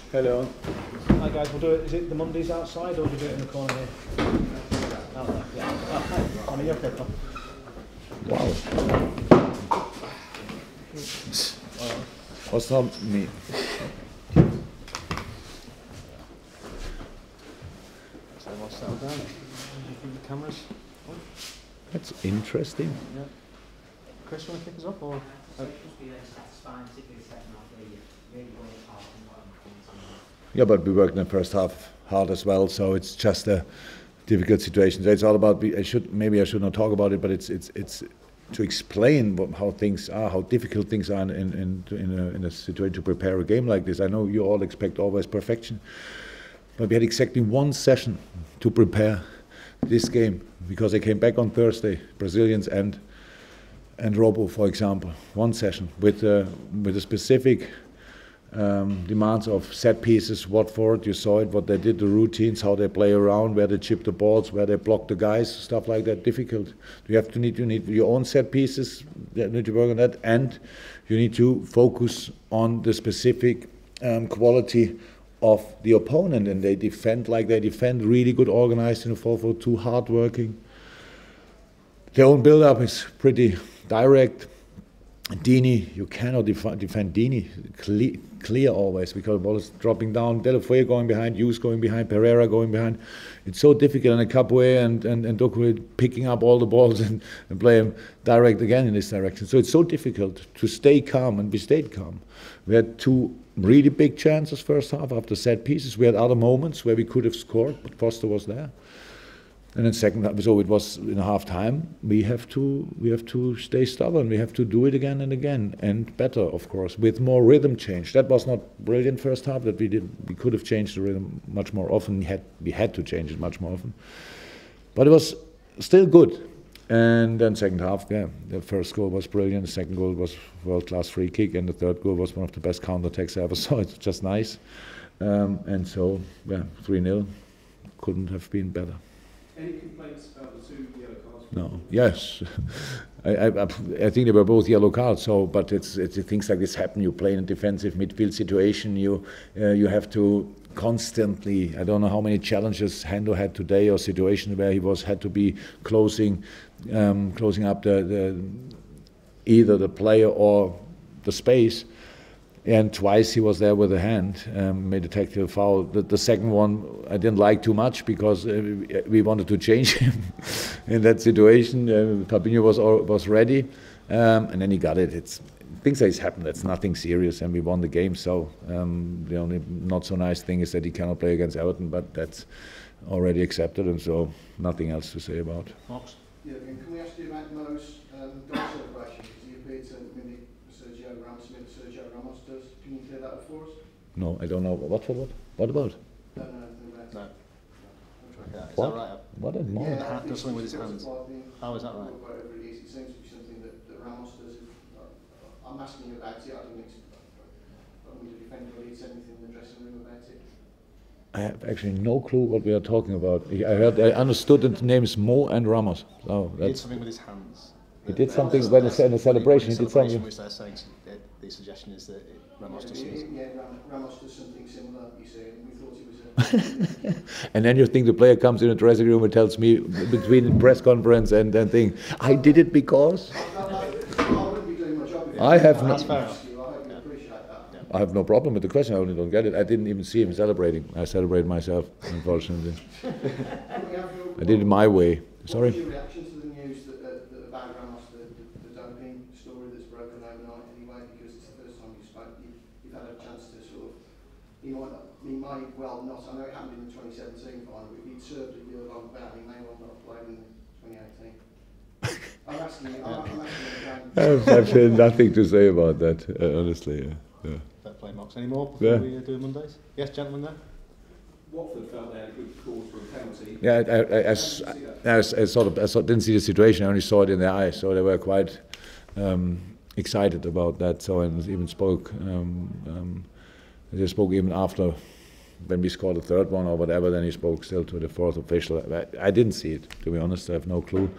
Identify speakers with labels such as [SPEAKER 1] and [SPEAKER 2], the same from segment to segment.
[SPEAKER 1] Hello. Hi guys, we'll do it. Is it the Mondays outside or do we do it in the corner here? Out there, yeah. Oh, hi. Conor, you okay, pal?
[SPEAKER 2] Wow. What's up, me?
[SPEAKER 1] So we'll settle down. Do you think the cameras on?
[SPEAKER 2] That's interesting.
[SPEAKER 1] Yeah. Chris, you want to kick us off or?
[SPEAKER 2] Yeah, but we worked in the first half hard as well, so it's just a difficult situation. So it's all about. Maybe I should not talk about it, but it's to explain how things are, how difficult things are in a situation to prepare a game like this. I know you all expect always perfection, but we had exactly one session to prepare this game because they came back on Thursday, Brazilians and Robo, for example, one session with a specific demands of set pieces. Watford, you saw it, what they did, the routines, how they play around, where they chip the balls, where they block the guys, stuff like that. Difficult. You need your own set pieces. You need to work on that, and you need to focus on the specific quality of the opponent. And they defend like they defend, really good, organized in a 4-4-2, hard-working. Their own build-up is pretty direct. Dini, you cannot defend Dini clear always because the ball is dropping down. Delafeu going behind, Hughes going behind, Pereira going behind. It's so difficult, and Kabwe and Dokwe picking up all the balls and play them direct again in this direction. So it's so difficult to stay calm, and we stayed calm. We had two really big chances first half after set pieces. We had other moments where we could have scored, but Foster was there. And then second half, so it was in half time. We have to stay stubborn. We have to do it again and again, and better, of course, with more rhythm change. That was not brilliant first half. That we did. We could have changed the rhythm much more often. We had to change it much more often. But it was still good. And then second half, yeah, the first goal was brilliant. The second goal was world-class free kick, and the third goal was one of the best counter-attacks I ever saw. It's just nice. And so, yeah, 3-0 couldn't have been better.
[SPEAKER 3] Any complaints about the two yellow cards?
[SPEAKER 2] No. Yes, I think they were both yellow cards. So, but it's things like this happen. You play in a defensive midfield situation. You have to constantly. I don't know how many challenges Hendo had today, or situations where he had to be closing up the either the player or the space. And twice he was there with a hand, made a tactical foul. The second one I didn't like too much because we wanted to change him in that situation. Fabinho was ready, and then he got it. It's things like this happen. That's nothing serious, and we won the game. So the only not so nice thing is that he cannot play against Everton, but that's already accepted, and so nothing else to say about.
[SPEAKER 1] Mox?
[SPEAKER 3] Yeah, can we ask you about Mo's goal celebration? Because he appeared to mimic Sergio Ramos does. Can you clear that up for us?
[SPEAKER 2] No, I don't know. What about?
[SPEAKER 3] Don't know anything about it.
[SPEAKER 1] No.
[SPEAKER 3] No.
[SPEAKER 1] Is that right?
[SPEAKER 2] What a moment.
[SPEAKER 3] Yeah,
[SPEAKER 1] Does something with his hands. How is that right?
[SPEAKER 3] Whatever it is, it seems to be something that Ramos does. I'm asking you about it. I don't want you to defend or lead anything in the dressing room about it.
[SPEAKER 2] I have actually no clue what we are talking about. I understood that the name is Mo and Ramos. So
[SPEAKER 1] He did something with his hands.
[SPEAKER 2] he did something when in the celebration. He did something.
[SPEAKER 1] Which they're saying the suggestion is that Ramos does something.
[SPEAKER 3] Yeah, Ramos does something similar. You see, and we thought he was.
[SPEAKER 2] And then you think the player comes in the dressing room and tells me between the press conference and thing, I did it because.
[SPEAKER 3] I wouldn't be doing my job if
[SPEAKER 2] I have no.
[SPEAKER 1] That's fair enough.
[SPEAKER 3] I appreciate that.
[SPEAKER 2] I have no problem with the question. I only don't get it. I didn't even see him celebrating. I celebrated myself, unfortunately. I did it my way. Sorry.
[SPEAKER 3] What was your reaction to the news that about Ramos, the doping story that's broken overnight anyway? Because it's the first time you spoke. You've had a chance to sort of. He might well not. I know it happened in the 2017 final, but if he'd served a year-long ban, he may well not have played in 2018. I'm asking you.
[SPEAKER 2] I have nothing to say about that, honestly. Yeah.
[SPEAKER 1] Fair play, Mox. Any more before we do Mondays? Yes, gentlemen there?
[SPEAKER 3] Watford felt they had a good cause for a penalty.
[SPEAKER 2] Yeah, I didn't see the situation. I only saw it in their eyes. So they were quite excited about that. So and even spoke. They spoke even after when we scored the third one or whatever. Then he spoke still to the fourth official. I didn't see it, to be honest. I have no clue.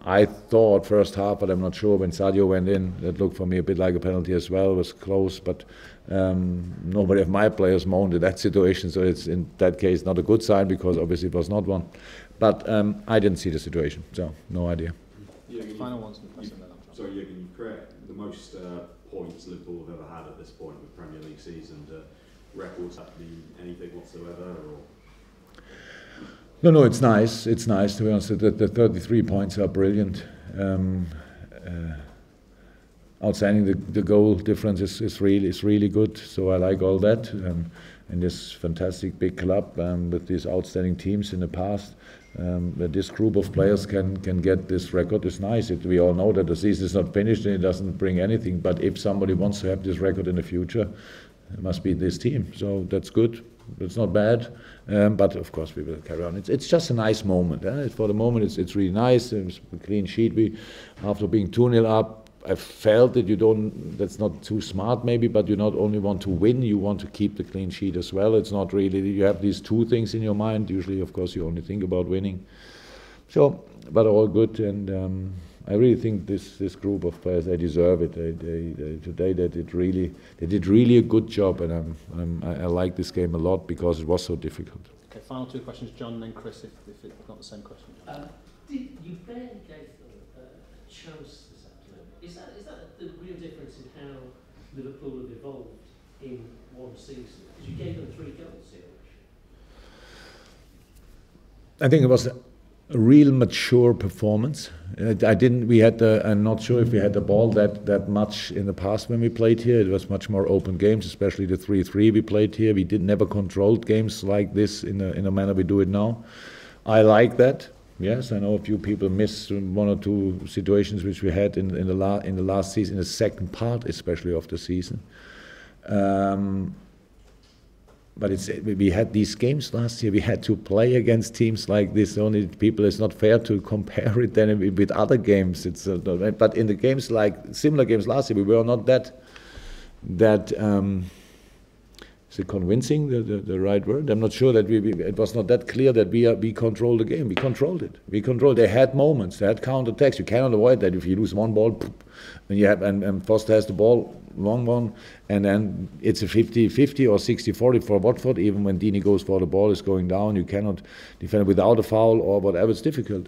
[SPEAKER 2] I thought first half, but I'm not sure, when Sadio went in, that looked for me a bit like a penalty as well. It was close, but nobody of my players moaned in that situation, so it's in that case not a good sign, because obviously it was not one. But I didn't see the situation, so no idea.
[SPEAKER 4] Final ones.
[SPEAKER 5] Sorry, Jurgen, you create the most points Liverpool have ever had at this point of the Premier League season. Records that mean anything whatsoever, or?
[SPEAKER 2] No, it's nice. It's nice, to be honest. The 33 points are brilliant. Outstanding. The goal difference is really good. So I like all that. And this fantastic big club with these outstanding teams in the past, that this group of players can get this record is nice. We all know that the season is not finished and it doesn't bring anything. But if somebody wants to have this record in the future, it must be this team. So that's good. It's not bad, but of course we will carry on. It's just a nice moment. For the moment, it's really nice. It's a clean sheet. After being 2-0 up, I felt that that's not too smart maybe, but you not only want to win, you want to keep the clean sheet as well. It's not really, you have these two things in your mind. Usually, of course, you only think about winning. So, but all good, and I really think this group of players, they deserve it. Today they did really a good job, and I like this game a lot because it was so difficult.
[SPEAKER 4] Okay, final two questions, John, and then Chris, if it's not the same question.
[SPEAKER 6] You barely gave them a chance this afternoon. Is that the real difference in how Liverpool have evolved in one season? Because you gave them 3 goals here.
[SPEAKER 2] I think it was a real mature performance. I'm not sure if we had the ball that much in the past when we played here. It was much more open games, especially the 3-3 we played here. We never controlled games like this in a manner we do it now. I like that. Yes, I know a few people miss one or two situations which we had in the last season, in the second part especially of the season. But we had these games last year. We had to play against teams like this. Only people, it's not fair to compare it then with other games. But in the games similar games last year, we were not that. Is it convincing the right word? I'm not sure that it was not that clear that we controlled the game. We controlled it. They had moments. They had counter-attacks. You cannot avoid that. If you lose one ball, and Foster has the ball, long one, and then it's a 50-50 or 60-40 for Watford. Even when Dini goes for the ball, it's going down. You cannot defend it without a foul or whatever. It's difficult.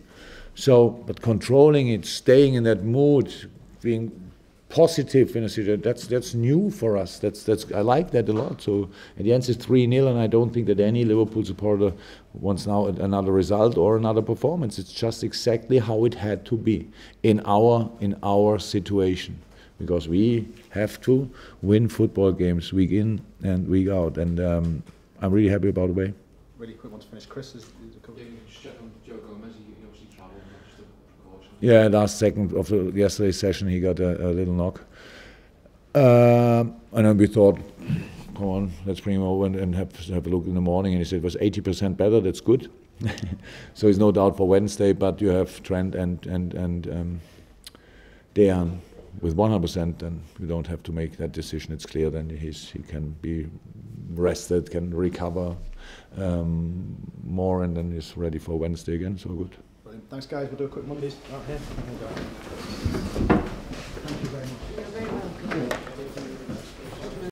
[SPEAKER 2] So, but controlling it, staying in that mood, being positive in a situation, that's new for us. I like that a lot. So at the end it's 3-0, and I don't think that any Liverpool supporter wants now another result or another performance. It's just exactly how it had to be in our situation, because we have to win football games week in and week out, and I'm really happy about the way.
[SPEAKER 4] Really quick one to finish, Chris.
[SPEAKER 2] Yeah, last second of yesterday's session, he got a little knock. And then we thought, come on, let's bring him over and have a look in the morning. And he said it was 80% better, that's good. So it's no doubt for Wednesday, but you have Trent and Dejan with 100%, and you don't have to make that decision. It's clear then he can be rested, can recover more, and then he's ready for Wednesday again, so good.
[SPEAKER 1] Thanks guys, we'll do a quick Mondays out here. Thank you very much.